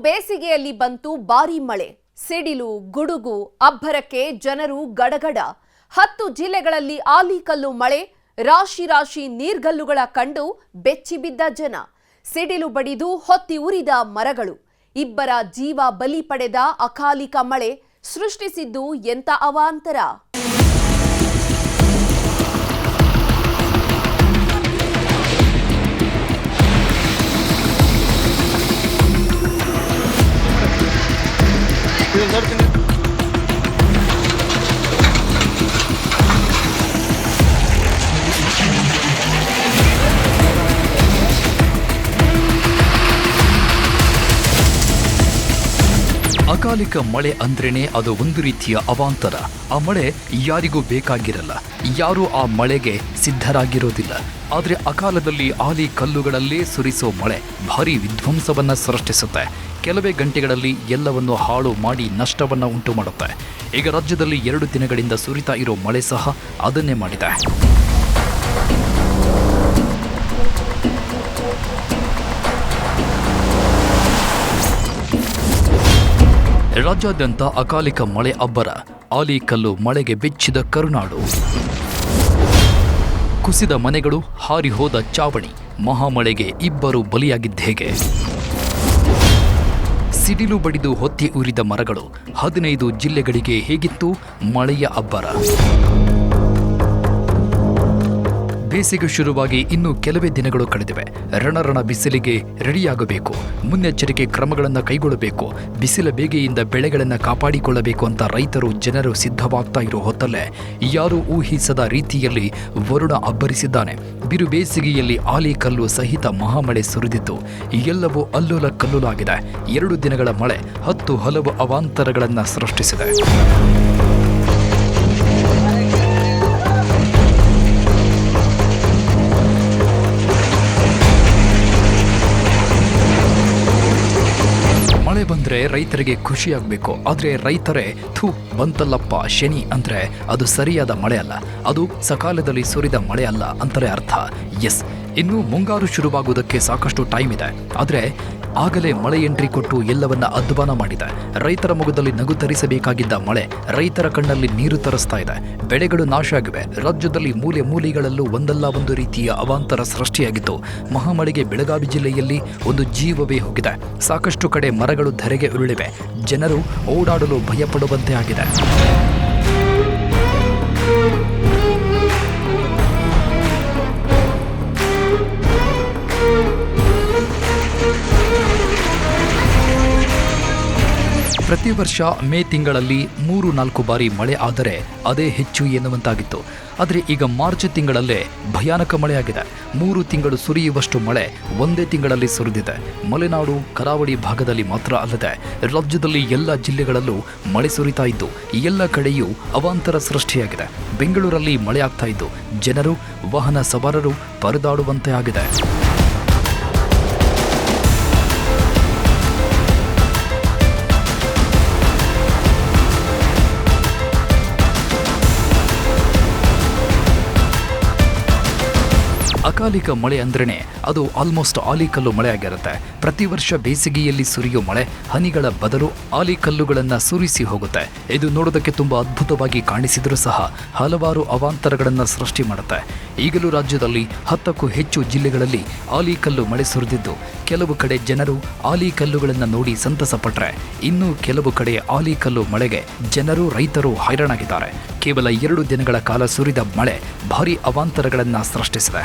ಬೇಸಿಗೆಯಲ್ಲಿ ಬಂತು ಭಾರೀ ಮಳೆ. ಸಿಡಿಲು, ಗುಡುಗು, ಅಬ್ಬರಕ್ಕೆ ಜನರು ಗಡಗಡ. 10 ಜಿಲ್ಲೆಗಳಲ್ಲಿ ಆಲಿಕಲ್ಲು ಮಳೆ, ರಾಶಿ ರಾಶಿ ನೀರ್ಗಲ್ಲುಗಳ ಕಂಡು ಬೆಚ್ಚಿಬಿದ್ದ ಜನ. ಸಿಡಿಲು ಬಡಿದು ಹೊತ್ತಿ ಉರಿದ ಮರಗಳು. ಇಬ್ಬರ ಜೀವ ಬಲಿ ಪಡೆದ ಅಕಾಲಿಕ ಮಳೆ ಸೃಷ್ಟಿಸಿದ್ದು ಎಂಥ ಅವಾಂತರ. ಅಕಾಲಿಕ ಮಳೆ ಅಂದ್ರೇನೆ ಅದು ಒಂದು ರೀತಿಯ ಅವಾಂತರ. ಆ ಮಳೆ ಯಾರಿಗೂ ಬೇಕಾಗಿರಲ್ಲ, ಯಾರೂ ಆ ಮಳೆಗೆ ಸಿದ್ಧರಾಗಿರೋದಿಲ್ಲ. ಆದರೆ ಅಕಾಲದಲ್ಲಿ ಆಲಿ ಕಲ್ಲುಗಳಲ್ಲೇ ಸುರಿಸೋ ಮಳೆ ಭಾರೀ ವಿಧ್ವಂಸವನ್ನ ಸೃಷ್ಟಿಸುತ್ತೆ. ಕೆಲವೇ ಗಂಟೆಗಳಲ್ಲಿ ಎಲ್ಲವನ್ನು ಹಾಳು ಮಾಡಿ ನಷ್ಟವನ್ನ ಉಂಟು ಮಾಡುತ್ತೆ. ಈಗ ರಾಜ್ಯದಲ್ಲಿ 2 ದಿನಗಳಿಂದ ಸುರಿತಾ ಇರೋ ಮಳೆ ಸಹ ಅದನ್ನೇ ಮಾಡಿದೆ. ರಾಜ್ಯಾದ್ಯಂತ ಅಕಾಲಿಕ ಮಳೆ ಅಬ್ಬರ. ಆಲಿಕಲ್ಲು ಮಳೆಗೆ ಬೆಚ್ಚಿದ ಕರುನಾಡು. ಕುಸಿದ ಮನೆಗಳು, ಹಾರಿ ಹೋದ ಚಾವಣಿ. ಮಹಾಮಳೆಗೆ ಇಬ್ಬರು ಬಲಿಯಾಗಿದ್ದೇಗೆ? ಸಿಡಿಲು ಬಡಿದು ಹೊತ್ತಿ ಉರಿದ ಮರಗಳು. 15 ಜಿಲ್ಲೆಗಳಿಗೆ ಹೇಗಿತ್ತು ಮಳೆಯ ಅಬ್ಬರ? ಬೇಸಿಗೆ ಶುರುವಾಗಿ ಇನ್ನೂ ಕೆಲವೇ ದಿನಗಳು ಕಳೆದಿವೆ. ರಣರಣ ಬಿಸಿಲಿಗೆ ರೆಡಿಯಾಗಬೇಕು, ಮುನ್ನೆಚ್ಚರಿಕೆ ಕ್ರಮಗಳನ್ನು ಕೈಗೊಳ್ಳಬೇಕು, ಬಿಸಿಲ ಬೇಗೆಯಿಂದ ಬೆಳೆಗಳನ್ನು ಕಾಪಾಡಿಕೊಳ್ಳಬೇಕು ಅಂತ ರೈತರು ಜನರು ಸಿದ್ಧವಾಗ್ತಾ ಇರೋ ಹೊತ್ತಲ್ಲೇ ಯಾರೂ ಊಹಿಸದ ರೀತಿಯಲ್ಲಿ ವರುಣ ಅಬ್ಬರಿಸಿದ್ದಾನೆ. ಬಿರು ಬೇಸಿಗೆಯಲ್ಲಿ ಆಲಿಕಲ್ಲು ಸಹಿತ ಮಹಾಮಳೆ ಸುರಿದಿದ್ದು ಎಲ್ಲವೂ ಅಲ್ಲೋಲ ಕಲ್ಲೋಲಾಗಿದೆ. 2 ದಿನಗಳ ಮಳೆ 10 ಹಲವು ಅವಾಂತರಗಳನ್ನು ಸೃಷ್ಟಿಸಿದೆ. ಮಳೆ ಬಂದ್ರೆ ರೈತರಿಗೆ ಖುಷಿಯಾಗಬೇಕು. ಆದರೆ ರೈತರೇ ಬಂತಲ್ಲಪ್ಪ ಶನಿ ಅಂದ್ರೆ ಅದು ಸರಿಯಾದ ಮಳೆ ಅಲ್ಲ, ಅದು ಸಕಾಲದಲ್ಲಿ ಸುರಿದ ಮಳೆ ಅಲ್ಲ ಅಂತಾರೆ ಅರ್ಥ. ಎಸ್, ಇನ್ನು ಮುಂಗಾರು ಶುರುವಾಗುವುದಕ್ಕೆ ಸಾಕಷ್ಟು ಟೈಮ್ ಇದೆ. ಆದರೆ ಆಗಲೇ ಮಳೆ ಎಂಟ್ರಿ ಕೊಟ್ಟು ಎಲ್ಲವನ್ನ ಅಧ್ವಾನ ಮಾಡಿದೆ. ರೈತರ ಮುಖದಲ್ಲಿ ನಗು ತರಿಸಬೇಕಾಗಿದ್ದ ಮಳೆ ರೈತರ ಕಣ್ಣಲ್ಲಿ ನೀರು ತರಿಸ್ತಾ ಇದೆ. ಬೆಳೆಗಳು ನಾಶ ಆಗಿವೆ. ರಾಜ್ಯದಲ್ಲಿ ಮೂಲೆ ಮೂಲೆಗಳಲ್ಲೂ ಒಂದಲ್ಲ ಒಂದು ರೀತಿಯ ಅವಾಂತರ ಸೃಷ್ಟಿಯಾಗಿತ್ತು. ಮಹಾಮಳೆಗೆ ಬೆಳಗಾವಿ ಜಿಲ್ಲೆಯಲ್ಲಿ ಒಂದು ಜೀವವೇ ಹೋಗಿದೆ. ಸಾಕಷ್ಟು ಕಡೆ ಮರಗಳು ಧರೆಗೆ ಉರುಳಿವೆ. ಜನರು ಓಡಾಡಲು ಭಯಪಡುವಂತೆ ಆಗಿದೆ. ಪ್ರತಿ ವರ್ಷ ಮೇ ತಿಂಗಳಲ್ಲಿ 3-4 ಬಾರಿ ಮಳೆ ಆದರೆ ಅದೇ ಹೆಚ್ಚು ಎನ್ನುವಂತಾಗಿತ್ತು. ಆದರೆ ಈಗ ಮಾರ್ಚ್ ತಿಂಗಳಲ್ಲೇ ಭಯಾನಕ ಮಳೆಯಾಗಿದೆ. 3 ತಿಂಗಳು ಸುರಿಯುವಷ್ಟು ಮಳೆ ಒಂದೇ ತಿಂಗಳಲ್ಲಿ ಸುರಿದಿದೆ. ಮಲೆನಾಡು, ಕರಾವಳಿ ಭಾಗದಲ್ಲಿ ಮಾತ್ರ ಅಲ್ಲದೆ ರಾಜ್ಯದಲ್ಲಿ ಎಲ್ಲ ಜಿಲ್ಲೆಗಳಲ್ಲೂ ಮಳೆ ಸುರಿತಾ ಇದ್ದು ಎಲ್ಲ ಕಡೆಯೂ ಅವಾಂತರ ಸೃಷ್ಟಿಯಾಗಿದೆ. ಬೆಂಗಳೂರಲ್ಲಿ ಮಳೆ ಆಗ್ತಾ ಇದ್ದು ಜನರು, ವಾಹನ ಸವಾರರು ಪರದಾಡುವಂತೆ ಆಗಿದೆ. ಅಕಾಲಿಕ ಮಳೆ ಅಂದ್ರೇನೆ ಅದು ಆಲ್ಮೋಸ್ಟ್ ಆಲಿಕಲ್ಲು ಮಳೆಯಾಗಿರುತ್ತೆ. ಪ್ರತಿ ವರ್ಷ ಬೇಸಿಗೆಯಲ್ಲಿ ಸುರಿಯೋ ಮಳೆ ಹನಿಗಳ ಬದಲು ಆಲಿಕಲ್ಲುಗಳನ್ನು ಸುರಿಸಿ ಹೋಗುತ್ತೆ. ಇದು ನೋಡೋದಕ್ಕೆ ತುಂಬಾ ಅದ್ಭುತವಾಗಿ ಕಾಣಿಸಿದರೂ ಸಹ ಹಲವಾರು ಅವಾಂತರಗಳನ್ನು ಸೃಷ್ಟಿ ಮಾಡುತ್ತೆ. ಈಗಲೂ ರಾಜ್ಯದಲ್ಲಿ 10ಕ್ಕೂ ಹೆಚ್ಚು ಜಿಲ್ಲೆಗಳಲ್ಲಿ ಆಲಿಕಲ್ಲು ಮಳೆ ಸುರಿದಿದ್ದು ಕೆಲವು ಕಡೆ ಜನರು ಆಲಿಕಲ್ಲುಗಳನ್ನು ನೋಡಿ ಸಂತಸ ಪಟ್ರೆ, ಇನ್ನು ಕೆಲವು ಕಡೆ ಆಲಿಕಲ್ಲು ಮಳೆಗೆ ಜನರು, ರೈತರು ಹೈರಾಣಾಗಿದ್ದಾರೆ. ಕೇವಲ 2 ದಿನಗಳ ಕಾಲ ಸುರಿದ ಮಳೆ ಭಾರೀ ಅವಾಂತರಗಳನ್ನು ಸೃಷ್ಟಿಸಿದೆ.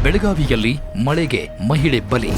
ಬೆಳಗಾವಿಯಲ್ಲಿ ಮಳೆಗೆ ಮಹಿಳೆ ಬಲಿ.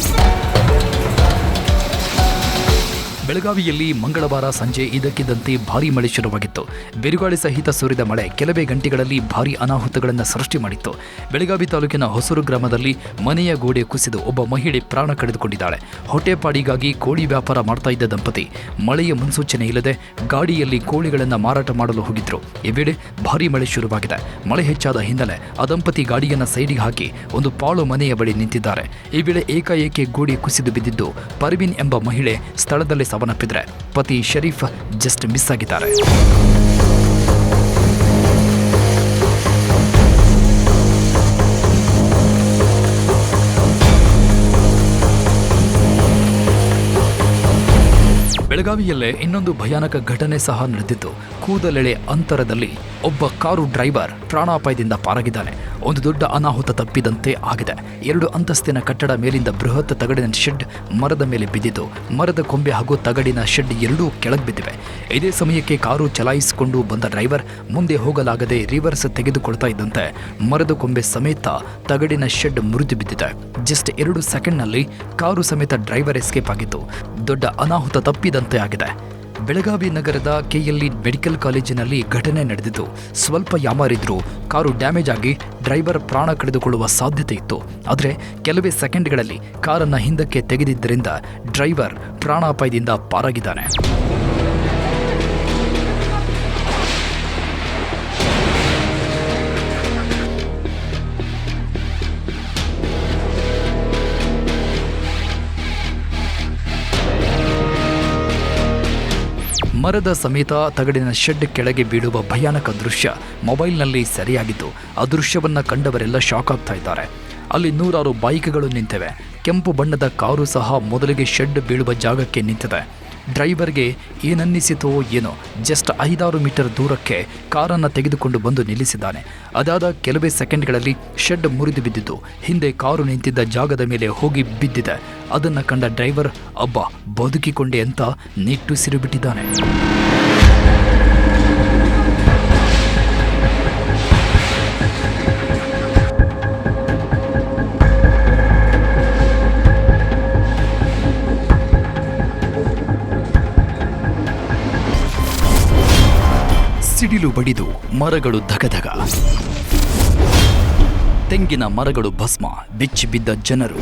ಬೆಳಗಾವಿಯಲ್ಲಿ ಮಂಗಳವಾರ ಸಂಜೆ ಇದಕ್ಕಿದ್ದಂತೆ ಭಾರೀ ಮಳೆ ಶುರುವಾಗಿತ್ತು. ಬಿರುಗಾಳಿ ಸಹಿತ ಸುರಿದ ಮಳೆ ಕೆಲವೇ ಗಂಟೆಗಳಲ್ಲಿ ಭಾರೀ ಅನಾಹುತಗಳನ್ನು ಸೃಷ್ಟಿ ಮಾಡಿತ್ತು. ಬೆಳಗಾವಿ ತಾಲೂಕಿನ ಹೊಸೂರು ಗ್ರಾಮದಲ್ಲಿ ಮನೆಯ ಗೋಡೆ ಕುಸಿದು ಒಬ್ಬ ಮಹಿಳೆ ಪ್ರಾಣ ಕಳೆದುಕೊಂಡಿದ್ದಾಳೆ. ಹೊಟ್ಟೆಪಾಡಿಗಾಗಿ ಕೋಳಿ ವ್ಯಾಪಾರ ಮಾಡ್ತಾ ಇದ್ದ ದಂಪತಿ ಮಳೆಯ ಮುನ್ಸೂಚನೆ ಇಲ್ಲದೆ ಗಾಡಿಯಲ್ಲಿ ಕೋಳಿಗಳನ್ನು ಮಾರಾಟ ಮಾಡಲು ಹೋಗಿದ್ರು. ಈ ವೇಳೆ ಭಾರೀ ಮಳೆ ಶುರುವಾಗಿದೆ. ಮಳೆ ಹೆಚ್ಚಾದ ಹಿನ್ನೆಲೆ ಆ ದಂಪತಿ ಗಾಡಿಯನ್ನು ಸೈಡಿಗೆ ಹಾಕಿ ಒಂದು ಪಾಳು ಮನೆಯ ಬಳಿ ನಿಂತಿದ್ದಾರೆ. ಈ ವೇಳೆ ಏಕಾಏಕಿ ಗೋಡೆ ಕುಸಿದು ಬಿದ್ದಿದ್ದು ಪರ್ವಿನ್ ಎಂಬ ಮಹಿಳೆ ಸ್ಥಳದಲ್ಲೇ ಸಾವನ್ನಪ್ಪಿದ್ರೆ ಪತಿ ಶರೀಫ್ ಜಸ್ಟ್ ಮಿಸ್ ಆಗಿದ್ದಾರೆ. ಬೆಳಗಾವಿಯಲ್ಲೇ ಇನ್ನೊಂದು ಭಯಾನಕ ಘಟನೆ ಸಹ ನಡೆದಿತ್ತು. ಕೂದಲೆಳೆ ಅಂತರದಲ್ಲಿ ಒಬ್ಬ ಕಾರು ಡ್ರೈವರ್ ಪ್ರಾಣಾಪಾಯದಿಂದ ಪಾರಾಗಿದ್ದಾನೆ. ಒಂದು ದೊಡ್ಡ ಅನಾಹುತ ತಪ್ಪಿದಂತೆ ಆಗಿದೆ. 2 ಅಂತಸ್ತಿನ ಕಟ್ಟಡ ಮೇಲಿಂದ ಬೃಹತ್ ತಗಡಿನ ಶೆಡ್ ಮರದ ಮೇಲೆ ಬಿದ್ದಿದ್ದು, ಮರದ ಕೊಂಬೆ ಹಾಗೂ ತಗಡಿನ ಶೆಡ್ ಎರಡೂ ಕೆಳಗೆ ಬಿದ್ದಿವೆ. ಇದೇ ಸಮಯಕ್ಕೆ ಕಾರು ಚಲಾಯಿಸಿಕೊಂಡು ಬಂದ ಡ್ರೈವರ್ ಮುಂದೆ ಹೋಗಲಾಗದೆ ರಿವರ್ಸ್ ತೆಗೆದುಕೊಳ್ತಾ ಇದ್ದಂತೆ ಮರದ ಕೊಂಬೆ ಸಮೇತ ತಗಡಿನ ಶೆಡ್ ಮುರಿದು ಬಿದ್ದಿದೆ. ಜಸ್ಟ್ 2 ಸೆಕೆಂಡ್ನಲ್ಲಿ ಕಾರು ಸಮೇತ ಡ್ರೈವರ್ ಎಸ್ಕೇಪ್ ಆಗಿತ್ತು. ದೊಡ್ಡ ಅನಾಹುತ ತಪ್ಪಿದಂತೆ ಆಗಿದೆ. ಬೆಳಗಾವಿ ನಗರದ ಕೆಎಲ್ಇ ಮೆಡಿಕಲ್ ಕಾಲೇಜಿನಲ್ಲಿ ಘಟನೆ ನಡೆದಿದ್ದು, ಸ್ವಲ್ಪ ಯಾಮಾರಿದ್ರೂ ಕಾರು ಡ್ಯಾಮೇಜ್ ಆಗಿ ಡ್ರೈವರ್ ಪ್ರಾಣ ಕಳೆದುಕೊಳ್ಳುವ ಸಾಧ್ಯತೆ ಇತ್ತು. ಆದರೆ ಕೆಲವೇ ಸೆಕೆಂಡ್ಗಳಲ್ಲಿ ಕಾರನ್ನು ಹಿಂದಕ್ಕೆ ತೆಗೆದಿದ್ದರಿಂದ ಡ್ರೈವರ್ ಪ್ರಾಣಾಪಾಯದಿಂದ ಪಾರಾಗಿದ್ದಾನೆ. ಮರದ ಸಮೇತ ತಗಡಿನ ಶೆಡ್ ಕೆಳಗೆ ಬೀಳುವ ಭಯಾನಕ ದೃಶ್ಯ ಮೊಬೈಲ್ನಲ್ಲಿ ಸೆರೆಯಾಗಿದ್ದು, ಆ ದೃಶ್ಯವನ್ನು ಕಂಡವರೆಲ್ಲ ಶಾಕ್ ಆಗ್ತಾ ಇದ್ದಾರೆ. ಅಲ್ಲಿ 100 ಬೈಕ್ಗಳು ನಿಂತಿವೆ. ಕೆಂಪು ಬಣ್ಣದ ಕಾರು ಸಹ ಮೊದಲಿಗೆ ಶೆಡ್ ಬೀಳುವ ಜಾಗಕ್ಕೆ ನಿಂತಿದೆ. ಡ್ರೈವರ್ಗೆ ಏನನ್ನಿಸಿತೋ ಏನೋ ಜಸ್ಟ್ 5-6 ಮೀಟರ್ ದೂರಕ್ಕೆ ಕಾರನ್ನು ತೆಗೆದುಕೊಂಡು ಬಂದು ನಿಲ್ಲಿಸಿದ್ದಾನೆ. ಅದಾದ ಕೆಲವೇ ಸೆಕೆಂಡ್ಗಳಲ್ಲಿ ಶೆಡ್ ಮುರಿದು ಬಿದ್ದಿದ್ದು, ಹಿಂದೆ ಕಾರು ನಿಂತಿದ್ದ ಜಾಗದ ಮೇಲೆ ಹೋಗಿ ಬಿದ್ದಿದೆ. ಅದನ್ನು ಕಂಡ ಡ್ರೈವರ್ ಅಬ್ಬಾ ಬದುಕಿಕೊಂಡೆ ಅಂತ ನಿಟ್ಟುಸಿರು ಬಿಟ್ಟಿದ್ದಾನೆ. ಸಿಡಿಲು ಬಡಿದು ಮರಗಳು ಧಗಧಗ, ತೆಂಗಿನ ಮರಗಳು ಭಸ್ಮ, ಬಿಚ್ಚಿ ಬಿದ್ದ ಜನರು.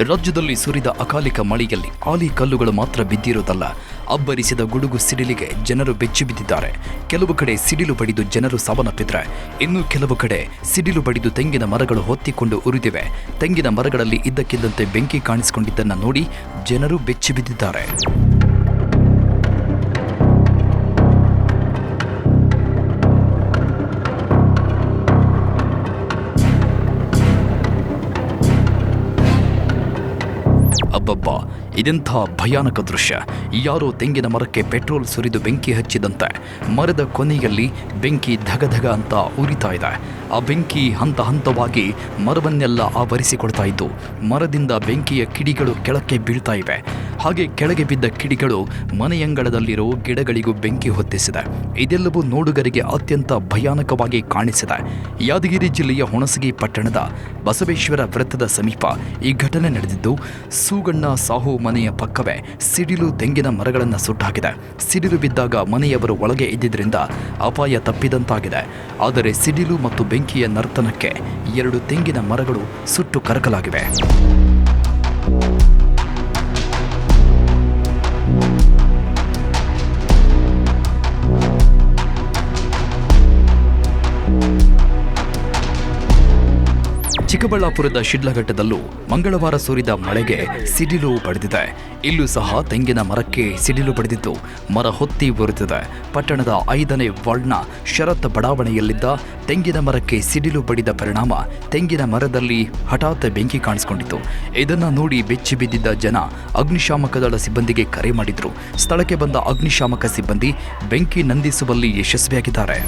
ರಾಜ್ಯದಲ್ಲಿ ಸುರಿದ ಅಕಾಲಿಕ ಮಳೆಯಲ್ಲಿ ಆಲಿ ಕಲ್ಲುಗಳು ಮಾತ್ರ ಬಿದ್ದಿರೋದಲ್ಲ, ಅಬ್ಬರಿಸಿದ ಗುಡುಗು ಸಿಡಿಲಿಗೆ ಜನರು ಬೆಚ್ಚಿ ಬಿದ್ದಿದ್ದಾರೆ. ಕೆಲವು ಕಡೆ ಸಿಡಿಲು ಬಡಿದು ಜನರು ಸಾವನ್ನಪ್ಪಿದ್ರೆ, ಇನ್ನು ಕೆಲವು ಕಡೆ ಸಿಡಿಲು ಬಡಿದು ತೆಂಗಿನ ಮರಗಳು ಹೊತ್ತಿಕೊಂಡು ಉರಿದಿವೆ. ತೆಂಗಿನ ಮರಗಳಲ್ಲಿ ಇದ್ದಕ್ಕಿದ್ದಂತೆ ಬೆಂಕಿ ಕಾಣಿಸಿಕೊಂಡಿದ್ದನ್ನು ನೋಡಿ ಜನರು ಬೆಚ್ಚಿ ಬಿದ್ದಿದ್ದಾರೆ. ಅಬ್ಬಬ್ಬಾ, ಇದೆಂಥ ಭಯಾನಕ ದೃಶ್ಯ. ಯಾರೋ ತೆಂಗಿನ ಮರಕ್ಕೆ ಪೆಟ್ರೋಲ್ ಸುರಿದು ಬೆಂಕಿ ಹಚ್ಚಿದಂತೆ ಮರದ ಕೊನೆಯಲ್ಲಿ ಬೆಂಕಿ ಧಗಧಗ ಅಂತ ಉರಿತಾ ಇದೆ. ಆ ಬೆಂಕಿ ಹಂತ ಹಂತವಾಗಿ ಮರವನ್ನೆಲ್ಲ ಆವರಿಸಿಕೊಳ್ತಾ ಇದ್ದು, ಮರದಿಂದ ಬೆಂಕಿಯ ಕಿಡಿಗಳು ಕೆಳಕ್ಕೆ ಬೀಳ್ತಾ ಇವೆ. ಹಾಗೆ ಕೆಳಗೆ ಬಿದ್ದ ಕಿಡಿಗಳು ಮನೆಯಂಗಳದಲ್ಲಿರೋ ಗಿಡಗಳಿಗೂ ಬೆಂಕಿ ಹೊತ್ತಿಸಿದೆ. ಇದೆಲ್ಲವೂ ನೋಡುಗರಿಗೆ ಅತ್ಯಂತ ಭಯಾನಕವಾಗಿ ಕಾಣಿಸಿದೆ. ಯಾದಗಿರಿ ಜಿಲ್ಲೆಯ ಹುಣಸಗಿ ಪಟ್ಟಣದ ಬಸವೇಶ್ವರ ವೃತ್ತದ ಸಮೀಪ ಈ ಘಟನೆ ನಡೆದಿದ್ದು, ಸೂಗಣ್ಣ ಸಾಹು ಮನೆಯ ಪಕ್ಕವೇ ಸಿಡಿಲು ತೆಂಗಿನ ಮರಗಳನ್ನು ಸುಟ್ಟಾಕಿದೆ. ಸಿಡಿಲು ಬಿದ್ದಾಗ ಮನೆಯವರು ಒಳಗೆ ಇದ್ದಿದ್ದರಿಂದ ಅಪಾಯ ತಪ್ಪಿದಂತಾಗಿದೆ. ಆದರೆ ಸಿಡಿಲು ಮತ್ತು ಬೆಂಕಿಯ ನರ್ತನಕ್ಕೆ 2 ತೆಂಗಿನ ಮರಗಳು ಸುಟ್ಟು ಕರಕಲಾಗಿವೆ. ಚಿಕ್ಕಬಳ್ಳಾಪುರದ ಶಿಡ್ಲಘಟ್ಟದಲ್ಲೂ ಮಂಗಳವಾರ ಸುರಿದ ಮಳೆಗೆ ಸಿಡಿಲು ಬಡಿದಿದೆ. ಇಲ್ಲೂ ಸಹ ತೆಂಗಿನ ಮರಕ್ಕೆ ಸಿಡಿಲು ಬಡಿದಿದ್ದು, ಮರ ಹೊತ್ತಿ ಉರಿದಿದೆ. ಪಟ್ಟಣದ 5ನೇ ವಾರ್ಡ್ನ ಶರತ್ ಬಡಾವಣೆಯಲ್ಲಿದ್ದ ತೆಂಗಿನ ಮರಕ್ಕೆ ಸಿಡಿಲು ಬಡಿದ ಪರಿಣಾಮ ತೆಂಗಿನ ಮರದಲ್ಲಿ ಹಠಾತ್ ಬೆಂಕಿ ಕಾಣಿಸಿಕೊಂಡಿತು. ಇದನ್ನು ನೋಡಿ ಬೆಚ್ಚಿ ಬಿದ್ದಿದ್ದ ಜನ ಅಗ್ನಿಶಾಮಕ ದಳ ಸಿಬ್ಬಂದಿಗೆ ಕರೆ ಮಾಡಿದ್ರು. ಸ್ಥಳಕ್ಕೆ ಬಂದ ಅಗ್ನಿಶಾಮಕ ಸಿಬ್ಬಂದಿ ಬೆಂಕಿ ನಂದಿಸುವಲ್ಲಿ ಯಶಸ್ವಿಯಾಗಿದ್ದಾರೆ.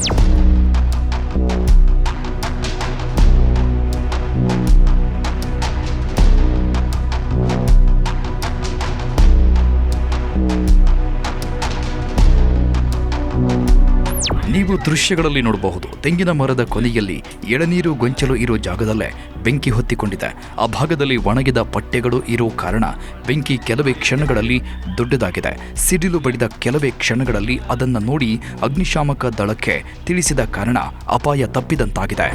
ನೀವು ದೃಶ್ಯಗಳಲ್ಲಿ ನೋಡಬಹುದು, ತೆಂಗಿನ ಮರದ ಕೊನೆಯಲ್ಲಿ ಎಳನೀರು ಗೊಂಚಲು ಇರೋ ಜಾಗದಲ್ಲೇ ಬೆಂಕಿ ಹೊತ್ತಿಕೊಂಡಿದೆ. ಆ ಭಾಗದಲ್ಲಿ ಒಣಗಿದ ಪಟ್ಟೆಗಳು ಇರೋ ಕಾರಣ ಬೆಂಕಿ ಕೆಲವೇ ಕ್ಷಣಗಳಲ್ಲಿ ದೊಡ್ಡದಾಗಿದೆ. ಸಿಡಿಲು ಬಡಿದ ಕೆಲವೇ ಕ್ಷಣಗಳಲ್ಲಿ ಅದನ್ನು ನೋಡಿ ಅಗ್ನಿಶಾಮಕ ದಳಕ್ಕೆ ತಿಳಿಸಿದ ಕಾರಣ ಅಪಾಯ ತಪ್ಪಿದಂತಾಗಿದೆ.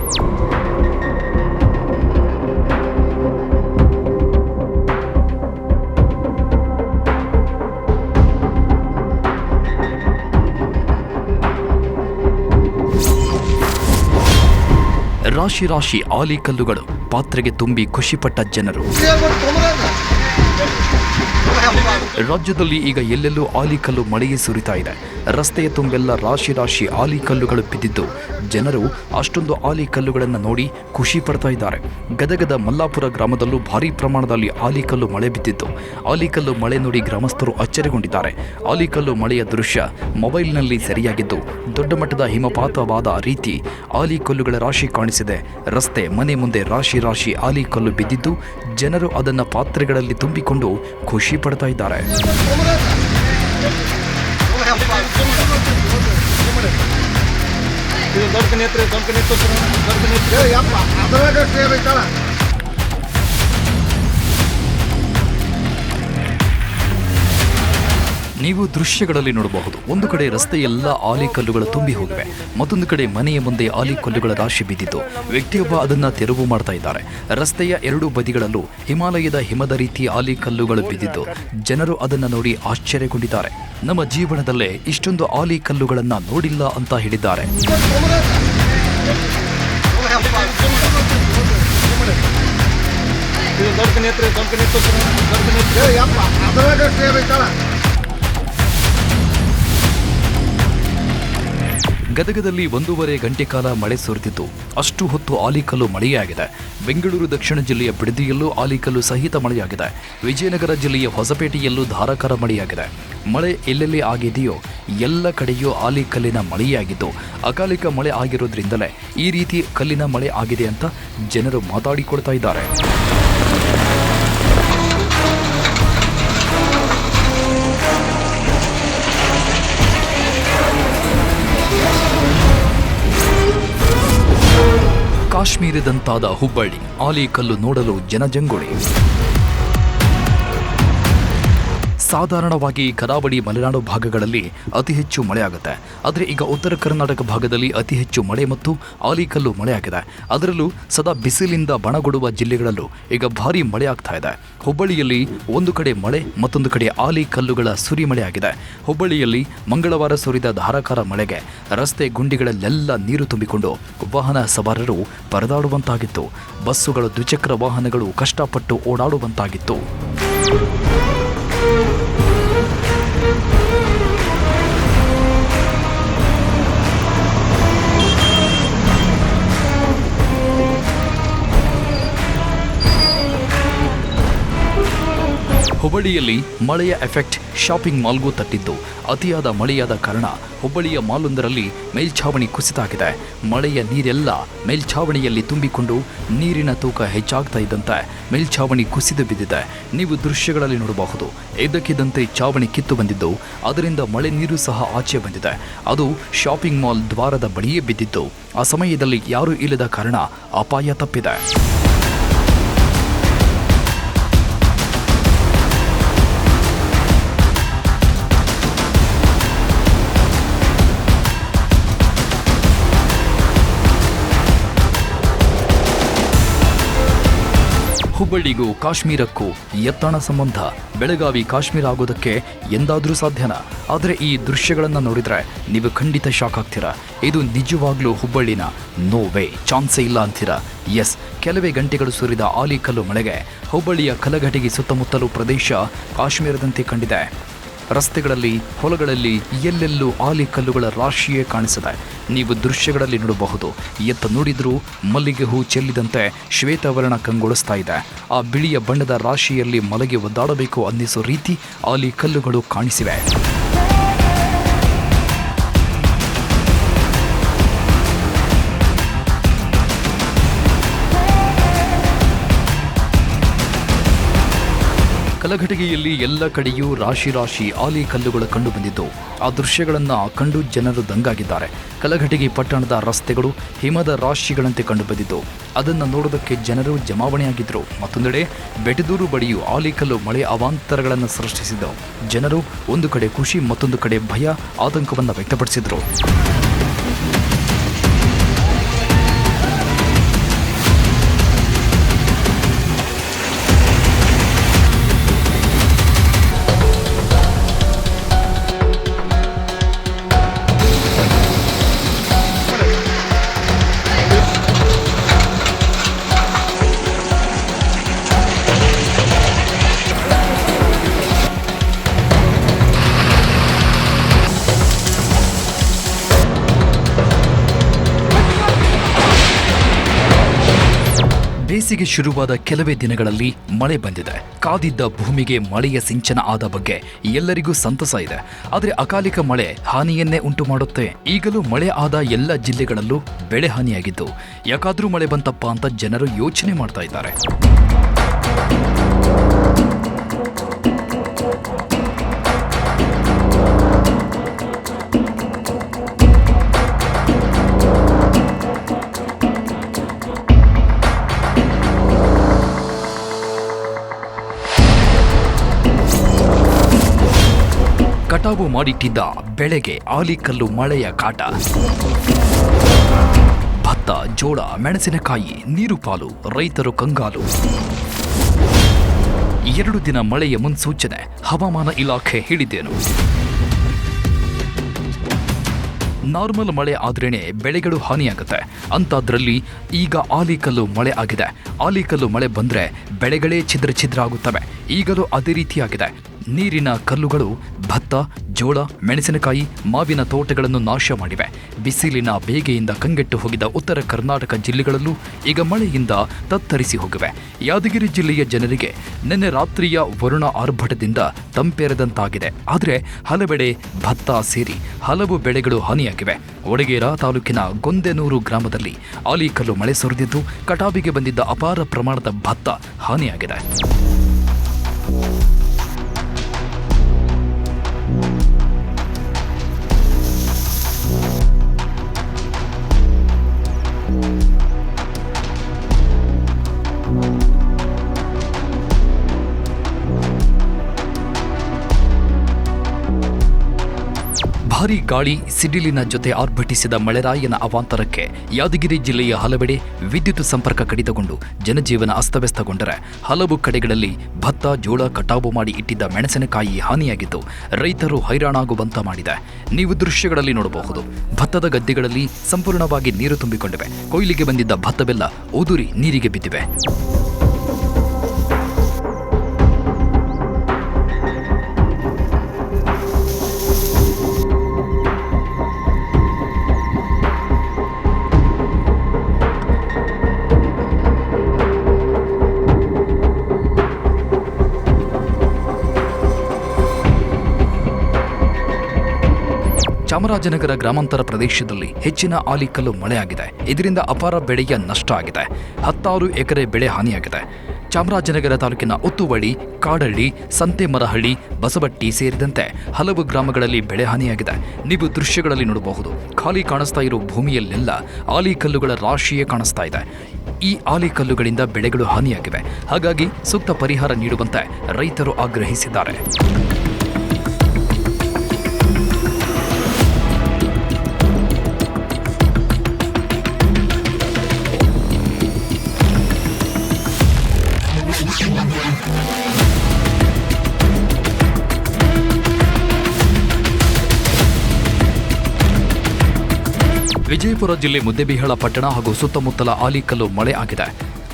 ರಾಶಿ ರಾಶಿ ಆಲಿ ಕಲ್ಲುಗಳು ಪಾತ್ರೆಗೆ ತುಂಬಿ ಖುಷಿಪಟ್ಟ ಜನರು. ರಾಜ್ಯದಲ್ಲಿ ಈಗ ಎಲ್ಲೆಲ್ಲೂ ಆಲಿಕಲ್ಲು ಮಳೆಯೇ ಸುರಿತಾ ಇದೆ. ರಸ್ತೆಯ ತುಂಬೆಲ್ಲ ರಾಶಿ ರಾಶಿ ಆಲಿಕಲ್ಲುಗಳು ಬಿದ್ದಿದ್ದು ಜನರು ಅಷ್ಟೊಂದು ಆಲಿಕಲ್ಲುಗಳನ್ನು ನೋಡಿ ಖುಷಿ ಪಡ್ತಾ ಇದ್ದಾರೆ. ಗದಗದ ಮಲ್ಲಾಪುರ ಗ್ರಾಮದಲ್ಲೂ ಭಾರೀ ಪ್ರಮಾಣದಲ್ಲಿ ಆಲಿಕಲ್ಲು ಮಳೆ ಬಿದ್ದಿದ್ದು ಆಲಿಕಲ್ಲು ಮಳೆ ನೋಡಿ ಗ್ರಾಮಸ್ಥರು ಅಚ್ಚರಿಗೊಂಡಿದ್ದಾರೆ. ಆಲಿಕಲ್ಲು ಮಳೆಯ ದೃಶ್ಯ ಮೊಬೈಲ್ನಲ್ಲಿ ಸೆರೆಯಾಗಿದ್ದು ದೊಡ್ಡ ಮಟ್ಟದ ಹಿಮಪಾತವಾದ ರೀತಿ ಆಲಿಕಲ್ಲುಗಳ ರಾಶಿ ಕಾಣಿಸಿದೆ. ರಸ್ತೆ ಮನೆ ಮುಂದೆ ರಾಶಿ ರಾಶಿ ಆಲಿಕಲ್ಲು ಬಿದ್ದಿದ್ದು ಜನರು ಅದನ್ನು ಪಾತ್ರೆಗಳಲ್ಲಿ ತುಂಬಿಕೊಂಡು ಖುಷಿ ಪಡ್ತಾ ಇದ್ದಾರೆ. ನೀವು ದೃಶ್ಯಗಳಲ್ಲಿ ನೋಡಬಹುದು, ಒಂದು ಕಡೆ ರಸ್ತೆಯೆಲ್ಲ ಆಲಿಕಲ್ಲುಗಳು ತುಂಬಿ ಹೋಗಿವೆ, ಮತ್ತೊಂದು ಕಡೆ ಮನೆಯ ಮುಂದೆ ಆಲಿಕಲ್ಲುಗಳ ರಾಶಿ ಬಿದ್ದಿದ್ದು ವ್ಯಕ್ತಿಯೊಬ್ಬ ಅದನ್ನು ತೆರವು ಮಾಡ್ತಾ ಇದ್ದಾರೆ. ರಸ್ತೆಯ ಎರಡೂ ಬದಿಗಳಲ್ಲೂ ಹಿಮಾಲಯದ ಹಿಮದ ರೀತಿ ಆಲಿಕಲ್ಲುಗಳು ಬಿದ್ದಿದ್ದು ಜನರು ಅದನ್ನು ನೋಡಿ ಆಶ್ಚರ್ಯಗೊಂಡಿದ್ದಾರೆ. ನಮ್ಮ ಜೀವನದಲ್ಲೇ ಇಷ್ಟೊಂದು ಆಲಿಕಲ್ಲುಗಳನ್ನು ನೋಡಿಲ್ಲ ಅಂತ ಹೇಳಿದ್ದಾರೆ. ಗದಗದಲ್ಲಿ 1.5 ಗಂಟೆ ಕಾಲ ಮಳೆ ಸುರಿದಿದ್ದು ಅಷ್ಟು ಹೊತ್ತು ಆಲಿಕಲ್ಲು ಮಳೆಯಾಗಿದೆ. ಬೆಂಗಳೂರು ದಕ್ಷಿಣ ಜಿಲ್ಲೆಯ ಬಿಡದಿಯಲ್ಲೂ ಆಲಿಕಲ್ಲು ಸಹಿತ ಮಳೆಯಾಗಿದೆ. ವಿಜಯನಗರ ಜಿಲ್ಲೆಯ ಹೊಸಪೇಟೆಯಲ್ಲೂ ಧಾರಾಕಾರ ಮಳೆಯಾಗಿದೆ. ಮಳೆ ಎಲ್ಲೆಲ್ಲಿ ಆಗಿದೆಯೋ ಎಲ್ಲ ಕಡೆಯೂ ಆಲಿಕಲ್ಲಿನ ಮಳೆಯಾಗಿದ್ದು ಅಕಾಲಿಕ ಮಳೆ ಆಗಿರೋದ್ರಿಂದಲೇ ಈ ರೀತಿ ಕಲ್ಲಿನ ಮಳೆ ಆಗಿದೆ ಅಂತ ಜನರು ಮಾತಾಡಿಕೊಳ್ತಾ ಇದ್ದಾರೆ. ಕಾಶ್ಮೀರದಂತಾದ ಹುಬ್ಬಳ್ಳಿ, ಆಲಿಕಲ್ಲು ನೋಡಲು ಜನಜಂಗುಳಿ. ಸಾಧಾರಣವಾಗಿ ಕರಾವಳಿ ಮಲೆನಾಡು ಭಾಗಗಳಲ್ಲಿ ಅತಿ ಹೆಚ್ಚು ಮಳೆಯಾಗುತ್ತೆ. ಆದರೆ ಈಗ ಉತ್ತರ ಕರ್ನಾಟಕ ಭಾಗದಲ್ಲಿ ಅತಿ ಹೆಚ್ಚು ಮಳೆ ಮತ್ತು ಆಲಿಕಲ್ಲು ಮಳೆಯಾಗಿದೆ. ಅದರಲ್ಲೂ ಸದಾ ಬಿಸಿಲಿಂದ ಬಣಗುಡುವ ಜಿಲ್ಲೆಗಳಲ್ಲೂ ಈಗ ಭಾರೀ ಮಳೆ ಆಗ್ತಾ ಇದೆ. ಹುಬ್ಬಳ್ಳಿಯಲ್ಲಿ ಒಂದು ಕಡೆ ಮಳೆ, ಮತ್ತೊಂದು ಕಡೆ ಆಲಿಕಲ್ಲುಗಳ ಸುರಿಮಳೆಯಾಗಿದೆ. ಹುಬ್ಬಳ್ಳಿಯಲ್ಲಿ ಮಂಗಳವಾರ ಸುರಿದ ಧಾರಾಕಾರ ಮಳೆಗೆ ರಸ್ತೆ ಗುಂಡಿಗಳಲ್ಲೆಲ್ಲ ನೀರು ತುಂಬಿಕೊಂಡು ವಾಹನ ಸವಾರರು ಪರದಾಡುವಂತಾಗಿತ್ತು. ಬಸ್ಸುಗಳು, ದ್ವಿಚಕ್ರ ವಾಹನಗಳು ಕಷ್ಟಪಟ್ಟು ಓಡಾಡುವಂತಾಗಿತ್ತು. ಹುಬ್ಬಳ್ಳಿಯಲ್ಲಿ ಮಳೆಯ ಎಫೆಕ್ಟ್ ಶಾಪಿಂಗ್ ಮಾಲ್ಗೂ ತಟ್ಟಿದ್ದು ಅತಿಯಾದ ಮಳೆಯಾದ ಕಾರಣ ಹುಬ್ಬಳ್ಳಿಯ ಮಾಲೊಂದರಲ್ಲಿ ಮೇಲ್ಛಾವಣಿ ಕುಸಿತಾಗಿದೆ. ಮಳೆಯ ನೀರೆಲ್ಲ ಮೇಲ್ಛಾವಣಿಯಲ್ಲಿ ತುಂಬಿಕೊಂಡು ನೀರಿನ ತೂಕ ಹೆಚ್ಚಾಗ್ತಾ ಇದ್ದಂತೆ ಮೇಲ್ಛಾವಣಿ ಕುಸಿದು ಬಿದ್ದಿದೆ. ನೀವು ದೃಶ್ಯಗಳಲ್ಲಿ ನೋಡಬಹುದು, ಇದ್ದಕ್ಕಿದ್ದಂತೆ ಛಾವಣಿ ಕಿತ್ತು ಬಂದಿದ್ದು ಅದರಿಂದ ಮಳೆ ನೀರು ಸಹ ಆಚೆ ಬಂದಿದೆ. ಅದು ಶಾಪಿಂಗ್ ಮಾಲ್ ದ್ವಾರದ ಬಳಿಯೇ ಬಿದ್ದಿದ್ದು ಆ ಸಮಯದಲ್ಲಿ ಯಾರೂ ಇಲ್ಲದ ಕಾರಣ ಅಪಾಯ ತಪ್ಪಿದೆ. ಹುಬ್ಬಳ್ಳಿಗೂ ಕಾಶ್ಮೀರಕ್ಕೂ ಎತ್ತಣ ಸಂಬಂಧ. ಬೆಳಗಾವಿ ಕಾಶ್ಮೀರ ಆಗೋದಕ್ಕೆ ಎಂದಾದರೂ ಸಾಧ್ಯನಾ? ಆದರೆ ಈ ದೃಶ್ಯಗಳನ್ನು ನೋಡಿದರೆ ನೀವು ಖಂಡಿತ ಶಾಕ್ ಆಗ್ತೀರಾ. ಇದು ನಿಜವಾಗ್ಲೂ ಹುಬ್ಬಳ್ಳಿನ? ನೋ ವೇ, ಚಾನ್ಸೇ ಇಲ್ಲ ಅಂತೀರಾ? ಎಸ್, ಕೆಲವೇ ಗಂಟೆಗಳು ಸುರಿದ ಆಲಿಕಲ್ಲು ಮಳೆಗೆ ಹುಬ್ಬಳ್ಳಿಯ ಕಲಘಟಗಿ ಸುತ್ತಮುತ್ತಲೂ ಪ್ರದೇಶ ಕಾಶ್ಮೀರದಂತೆ ಕಂಡಿದೆ. ರಸ್ತೆಗಳಲ್ಲಿ, ಹೊಲಗಳಲ್ಲಿ ಎಲ್ಲೆಲ್ಲೂ ಆಲಿಕಲ್ಲುಗಳ ರಾಶಿಯೇ ಕಾಣಿಸಿದೆ. ನೀವು ದೃಶ್ಯಗಳಲ್ಲಿ ನೋಡಬಹುದು, ಎತ್ತ ನೋಡಿದ್ರೂ ಮಲ್ಲಿಗೆ ಹೂ ಚೆಲ್ಲಿದಂತೆ ಶ್ವೇತವರ್ಣ ಕಂಗೊಳಿಸ್ತಾ ಇದೆ. ಆ ಬಿಳಿಯ ಬಣ್ಣದ ರಾಶಿಯಲ್ಲಿ ಮಲಗಿ ಒದ್ದಾಡಬೇಕು ಅನ್ನಿಸೋ ರೀತಿ ಆಲಿಕಲ್ಲುಗಳು ಕಾಣಿಸಿವೆ. ಕಲಘಟಗಿಯಲ್ಲಿ ಎಲ್ಲ ಕಡೆಯೂ ರಾಶಿ ರಾಶಿ ಆಲಿಕಲ್ಲುಗಳು ಕಂಡು ಬಂದಿದ್ದು ಆ ದೃಶ್ಯಗಳನ್ನು ಕಂಡು ಜನರು ದಂಗಾಗಿದ್ದಾರೆ. ಕಲಘಟಗಿ ಪಟ್ಟಣದ ರಸ್ತೆಗಳು ಹಿಮದ ರಾಶಿಗಳಂತೆ ಕಂಡು ಬಂದಿದ್ದು ಅದನ್ನು ನೋಡೋದಕ್ಕೆ ಜನರು ಜಮಾವಣೆಯಾಗಿದ್ದರು. ಮತ್ತೊಂದೆಡೆ ಬೆಟದೂರು ಬಳಿಯೂ ಆಲಿಕಲ್ಲು ಮಳೆ ಅವಾಂತರಗಳನ್ನು ಸೃಷ್ಟಿಸಿದ್ದು ಜನರು ಒಂದು ಕಡೆ ಖುಷಿ, ಮತ್ತೊಂದು ಕಡೆ ಭಯ, ಆತಂಕವನ್ನು ವ್ಯಕ್ತಪಡಿಸಿದರು. ಬೇಸಿಗೆ ಶುರುವಾದ ಕೆಲವೇ ದಿನಗಳಲ್ಲಿ ಮಳೆ ಬಂದಿದೆ. ಕಾದಿದ್ದ ಭೂಮಿಗೆ ಮಳೆಯ ಸಿಂಚನ ಆದ ಬಗ್ಗೆ ಎಲ್ಲರಿಗೂ ಸಂತಸ ಇದೆ. ಆದರೆ ಅಕಾಲಿಕ ಮಳೆ ಹಾನಿಯನ್ನೇ ಉಂಟು ಮಾಡುತ್ತೆ. ಈಗಲೂ ಮಳೆ ಆದ ಎಲ್ಲ ಜಿಲ್ಲೆಗಳಲ್ಲೂ ಬೆಳೆ ಹಾನಿಯಾಗಿದ್ದು, ಯಾಕಾದ್ರೂ ಮಳೆ ಬಂತಪ್ಪ ಅಂತ ಜನರು ಯೋಚನೆ ಮಾಡ್ತಾ ಇದ್ದಾರೆ. ಕಟಾವು ಮಾಡಿಟ್ಟಿದ್ದ ಬೆಳೆಗೆ ಆಲಿಕಲ್ಲು ಮಳೆಯ ಕಾಟ. ಭತ್ತ, ಜೋಳ, ಮೆಣಸಿನಕಾಯಿ ನೀರು ಪಾಲು, ರೈತರು ಕಂಗಾಲು. 2 ದಿನ ಮಳೆಯ ಮುನ್ಸೂಚನೆ ಹವಾಮಾನ ಇಲಾಖೆ ಹೇಳಿದ್ದೇನು? ನಾರ್ಮಲ್ ಮಳೆ ಆದ್ರೇನೆ ಬೆಳೆಗಳು ಹಾನಿಯಾಗುತ್ತೆ. ಅಂಥದ್ರಲ್ಲಿ ಈಗ ಆಲಿಕಲ್ಲು ಮಳೆ ಆಗಿದೆ. ಆಲಿಕಲ್ಲು ಮಳೆ ಬಂದ್ರೆ ಬೆಳೆಗಳೇ ಛಿದ್ರ ಆಗುತ್ತವೆ. ಈಗಲೂ ಅದೇ ರೀತಿಯಾಗಿದೆ. ನೀರಿನ ಕಲ್ಲುಗಳು ಭತ್ತ, ಜೋಳ, ಮೆಣಸಿನಕಾಯಿ, ಮಾವಿನ ತೋಟಗಳನ್ನು ನಾಶ ಮಾಡಿವೆ. ಬಿಸಿಲಿನ ಬೇಗೆಯಿಂದ ಕಂಗೆಟ್ಟು ಹೋಗಿದ್ದ ಉತ್ತರ ಕರ್ನಾಟಕ ಜಿಲ್ಲೆಗಳಲ್ಲೂ ಈಗ ಮಳೆಯಿಂದ ತತ್ತರಿಸಿ ಹೋಗಿವೆ. ಯಾದಗಿರಿ ಜಿಲ್ಲೆಯ ಜನರಿಗೆ ನಿನ್ನೆ ರಾತ್ರಿಯ ವರುಣ ಆರ್ಭಟದಿಂದ ತಂಪೆರೆದಂತಾಗಿದೆ. ಆದರೆ ಹಲವೆಡೆ ಭತ್ತ ಸೇರಿ ಹಲವು ಬೆಳೆಗಳು ಹಾನಿಯಾಗಿವೆ. ವಡಗೇರ ತಾಲೂಕಿನ ಗೊಂದೆನೂರು ಗ್ರಾಮದಲ್ಲಿ ಆಲಿಕಲ್ಲು ಮಳೆ ಸುರಿದಿದ್ದು, ಕಟಾವಿಗೆ ಬಂದಿದ್ದ ಅಪಾರ ಪ್ರಮಾಣದ ಭತ್ತ ಹಾನಿಯಾಗಿದೆ. ಭಾರೀ ಗಾಳಿ, ಸಿಡಿಲಿನ ಜೊತೆ ಆರ್ಭಟಿಸಿದ ಮಳೆರಾಯನ ಅವಾಂತರಕ್ಕೆ ಯಾದಗಿರಿ ಜಿಲ್ಲೆಯ ಹಲವೆಡೆ ವಿದ್ಯುತ್ ಸಂಪರ್ಕ ಕಡಿತಗೊಂಡು ಜನಜೀವನ ಅಸ್ತವ್ಯಸ್ತಗೊಂಡರೆ, ಹಲವು ಕಡೆಗಳಲ್ಲಿ ಭತ್ತ, ಜೋಳ ಕಟಾವು ಮಾಡಿ ಇಟ್ಟಿದ್ದ ಮೆಣಸಿನಕಾಯಿ ಹಾನಿಯಾಗಿದ್ದು, ರೈತರು ಹೈರಾಣಾಗುವಂತ ಮಾಡಿದೆ. ನೀವು ದೃಶ್ಯಗಳಲ್ಲಿ ನೋಡಬಹುದು. ಭತ್ತದ ಗದ್ದೆಗಳಲ್ಲಿ ಸಂಪೂರ್ಣವಾಗಿ ನೀರು ತುಂಬಿಕೊಂಡಿವೆ. ಕೊಯ್ಲಿಗೆ ಬಂದಿದ್ದ ಭತ್ತವೆಲ್ಲ ಉದುರಿ ನೀರಿಗೆ ಬಿದ್ದಿವೆ. ಚಾಮರಾಜನಗರ ಗ್ರಾಮಾಂತರ ಪ್ರದೇಶದಲ್ಲಿ ಹೆಚ್ಚಿನ ಆಲಿಕಲ್ಲು ಮಳೆಯಾಗಿದೆ. ಇದರಿಂದ ಅಪಾರ ಬೆಳೆಯ ನಷ್ಟ ಆಗಿದೆ. 16 ಎಕರೆ ಬೆಳೆ ಹಾನಿಯಾಗಿದೆ. ಚಾಮರಾಜನಗರ ತಾಲೂಕಿನ ಉತ್ತುವಳಿ, ಕಾಡಳ್ಳಿ, ಸಂತೆಮರಹಳ್ಳಿ, ಬಸವಟ್ಟಿ ಸೇರಿದಂತೆ ಹಲವು ಗ್ರಾಮಗಳಲ್ಲಿ ಬೆಳೆ ಹಾನಿಯಾಗಿದೆ. ನೀವು ದೃಶ್ಯಗಳಲ್ಲಿ ನೋಡಬಹುದು. ಖಾಲಿ ಕಾಣಿಸ್ತಾ ಇರೋ ಭೂಮಿಯಲ್ಲೆಲ್ಲ ಆಲಿಕಲ್ಲುಗಳ ರಾಶಿಯೇ ಕಾಣಿಸ್ತಾ ಇದೆ. ಈ ಆಲಿಕಲ್ಲುಗಳಿಂದ ಬೆಳೆಗಳು ಹಾನಿಯಾಗಿವೆ. ಹಾಗಾಗಿ ಸೂಕ್ತ ಪರಿಹಾರ ನೀಡುವಂತೆ ರೈತರು ಆಗ್ರಹಿಸಿದ್ದಾರೆ. ವಿಜಯಪುರ ಜಿಲ್ಲೆ ಮುದ್ದೇಬಿಹಾಳ ಪಟ್ಟಣ ಹಾಗೂ ಸುತ್ತಮುತ್ತಲ ಆಲಿಕಲ್ಲು ಮಳೆ ಆಗಿದೆ.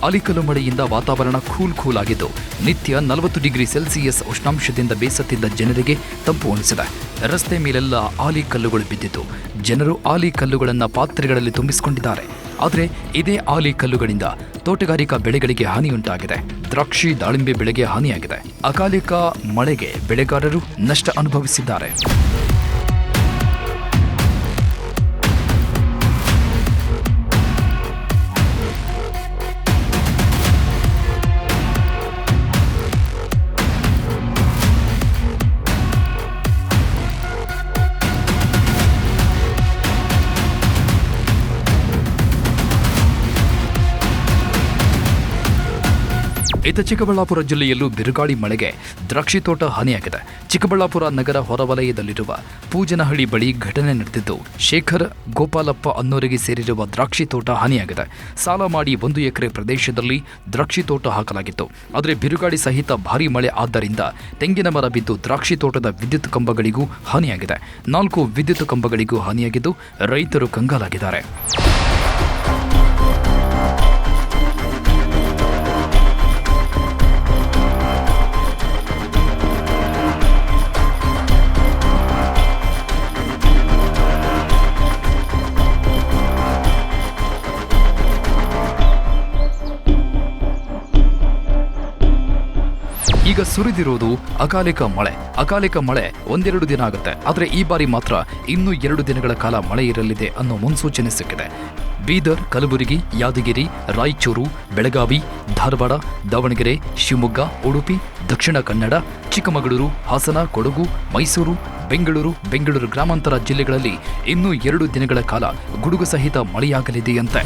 ಆಲಿಕಲ್ಲು ಮಳೆಯಿಂದ ವಾತಾವರಣ ಕೂಲ್ ಆಗಿದ್ದು, ನಿತ್ಯ 40 ಡಿಗ್ರಿ ಸೆಲ್ಸಿಯಸ್ ಉಷ್ಣಾಂಶದಿಂದ ಬೇಸತ್ತಿದ್ದ ಜನರಿಗೆ ತಂಪು ಉಣಿಸಿದೆ. ರಸ್ತೆ ಮೇಲೆಲ್ಲ ಆಲಿಕಲ್ಲುಗಳು ಬಿದ್ದಿದ್ದು, ಜನರು ಆಲಿಕಲ್ಲುಗಳನ್ನು ಪಾತ್ರೆಗಳಲ್ಲಿ ತುಂಬಿಸಿಕೊಂಡಿದ್ದಾರೆ. ಆದರೆ ಇದೇ ಆಲಿಕಲ್ಲುಗಳಿಂದ ತೋಟಗಾರಿಕಾ ಬೆಳೆಗಳಿಗೆ ಹಾನಿಯುಂಟಾಗಿದೆ. ದ್ರಾಕ್ಷಿ, ದಾಳಿಂಬೆ ಬೆಳೆಗೆ ಹಾನಿಯಾಗಿದೆ. ಅಕಾಲಿಕ ಮಳೆಗೆ ಬೆಳೆಗಾರರು ನಷ್ಟ ಅನುಭವಿಸಿದ್ದಾರೆ. ಇತ್ತ ಚಿಕ್ಕಬಳ್ಳಾಪುರ ಜಿಲ್ಲೆಯಲ್ಲೂ ಬಿರುಗಾಳಿ ಮಳೆಗೆ ದ್ರಾಕ್ಷಿ ತೋಟ ಹಾನಿಯಾಗಿದೆ. ಚಿಕ್ಕಬಳ್ಳಾಪುರ ನಗರ ಹೊರವಲಯದಲ್ಲಿರುವ ಪೂಜನಹಳ್ಳಿ ಬಳಿ ಘಟನೆ ನಡೆದಿದ್ದು, ಶೇಖರ್ ಗೋಪಾಲಪ್ಪ ಅನ್ನೋರಿಗೆ ಸೇರಿರುವ ದ್ರಾಕ್ಷಿ ತೋಟ ಹಾನಿಯಾಗಿದೆ. ಸಾಲ ಮಾಡಿ 1 ಎಕರೆ ಪ್ರದೇಶದಲ್ಲಿ ದ್ರಾಕ್ಷಿ ತೋಟ ಹಾಕಲಾಗಿತ್ತು. ಆದರೆ ಬಿರುಗಾಳಿ ಸಹಿತ ಭಾರೀ ಮಳೆ ಆದ್ದರಿಂದ ತೆಂಗಿನ ಮರ ಬಿದ್ದು ದ್ರಾಕ್ಷಿ ತೋಟದ ವಿದ್ಯುತ್ ಕಂಬಗಳಿಗೂ ಹಾನಿಯಾಗಿದೆ. 4 ವಿದ್ಯುತ್ ಕಂಬಗಳಿಗೂ ಹಾನಿಯಾಗಿದ್ದು, ರೈತರು ಕಂಗಾಲಾಗಿದ್ದಾರೆ. ಈಗ ಸುರಿದಿರುವುದು ಅಕಾಲಿಕ ಮಳೆ ಒಂದೆರಡು ದಿನ ಆಗುತ್ತೆ, ಆದರೆ ಈ ಬಾರಿ ಮಾತ್ರ ಇನ್ನೂ 2 ದಿನಗಳ ಕಾಲ ಮಳೆ ಇರಲಿದೆ ಅನ್ನೋ ಮುನ್ಸೂಚನೆ ಸಿಕ್ಕಿದೆ. ಬೀದರ್, ಕಲಬುರಗಿ, ಯಾದಗಿರಿ, ರಾಯಚೂರು, ಬೆಳಗಾವಿ, ಧಾರವಾಡ, ದಾವಣಗೆರೆ, ಶಿವಮೊಗ್ಗ, ಉಡುಪಿ, ದಕ್ಷಿಣ ಕನ್ನಡ, ಚಿಕ್ಕಮಗಳೂರು, ಹಾಸನ, ಕೊಡಗು, ಮೈಸೂರು, ಬೆಂಗಳೂರು ಗ್ರಾಮಾಂತರ ಜಿಲ್ಲೆಗಳಲ್ಲಿ ಇನ್ನೂ 2 ದಿನಗಳ ಕಾಲ ಗುಡುಗು ಸಹಿತ ಮಳೆಯಾಗಲಿದೆಯಂತೆ.